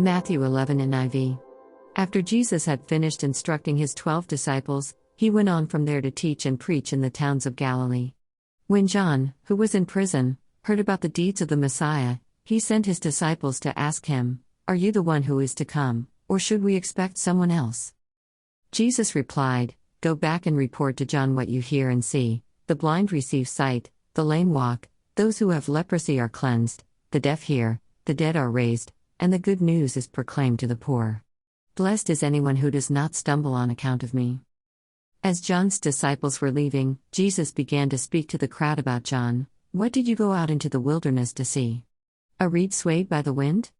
Matthew 11 NIV. After Jesus had finished instructing his 12 disciples, he went on from there to teach and preach in the towns of Galilee. When John, who was in prison, heard about the deeds of the Messiah, he sent his disciples to ask him, "Are you the one who is to come, or should we expect someone else?" Jesus replied, "Go back and report to John what you hear and see: the blind receive sight, the lame walk, those who have leprosy are cleansed, the deaf hear, the dead are raised, and the good news is proclaimed to the poor. Blessed is anyone who does not stumble on account of me." As John's disciples were leaving, Jesus began to speak to the crowd about John. "What did you go out into the wilderness to see? A reed swayed by the wind?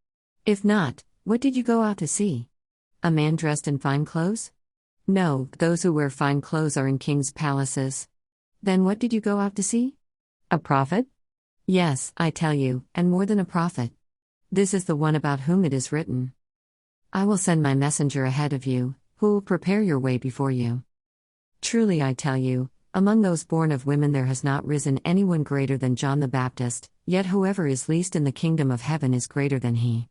If not, what did you go out to see? A man dressed in fine clothes? No, those who wear fine clothes are in kings' palaces. Then what did you go out to see? A prophet? Yes, I tell you, and more than a prophet. This is the one about whom it is written, 'I will send my messenger ahead of you, who will prepare your way before you.' Truly I tell you, among those born of women there has not risen anyone greater than John the Baptist, yet whoever is least in the kingdom of heaven is greater than he.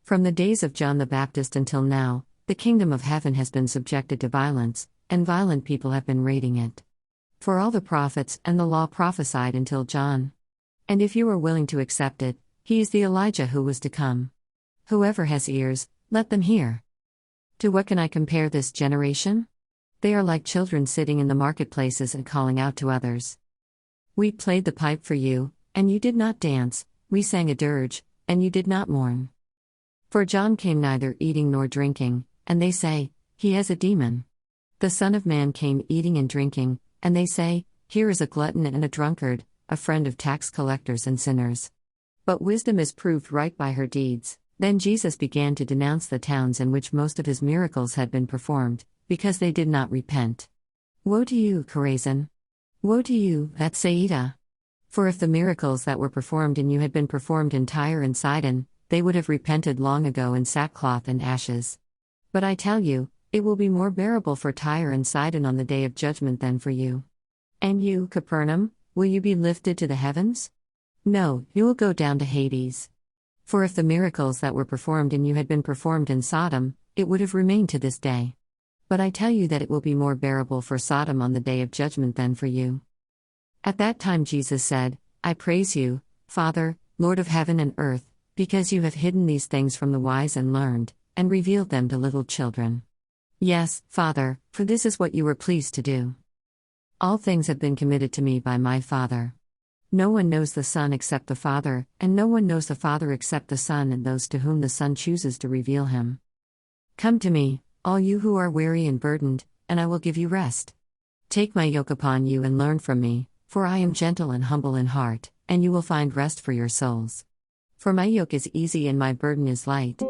From the days of John the Baptist until now, the kingdom of heaven has been subjected to violence, and violent people have been raiding it. For all the prophets and the law prophesied until John. And if you are willing to accept it, he is the Elijah who was to come. Whoever has ears, let them hear. To what can I compare this generation? They are like children sitting in the marketplaces and calling out to others. We played the pipe for you, and you did not dance, we sang a dirge, and you did not mourn. For John came neither eating nor drinking, and they say, he has a demon. The Son of Man came eating and drinking, and they say, here is a glutton and a drunkard, a friend of tax collectors and sinners. But wisdom is proved right by her deeds. Then Jesus began to denounce the towns in which most of his miracles had been performed, because they did not repent. Woe to you, Chorazin! Woe to you, Bethsaida! For if the miracles that were performed in you had been performed in Tyre and Sidon, they would have repented long ago in sackcloth and ashes. But I tell you, it will be more bearable for Tyre and Sidon on the day of judgment than for you. And you, Capernaum, will you be lifted to the heavens? No, you will go down to Hades. For if the miracles that were performed in you had been performed in Sodom, it would have remained to this day. But I tell you that it will be more bearable for Sodom on the day of judgment than for you. At that time Jesus said, I praise you, Father, Lord of heaven and earth, because you have hidden these things from the wise and learned, and revealed them to little children. Yes, Father, for this is what you were pleased to do. All things have been committed to me by my Father. No one knows the Son except the Father, and no one knows the Father except the Son and those to whom the Son chooses to reveal him. Come to me, all you who are weary and burdened, and I will give you rest. Take my yoke upon you and learn from me, for I am gentle and humble in heart, and you will find rest for your souls. For my yoke is easy and my burden is light.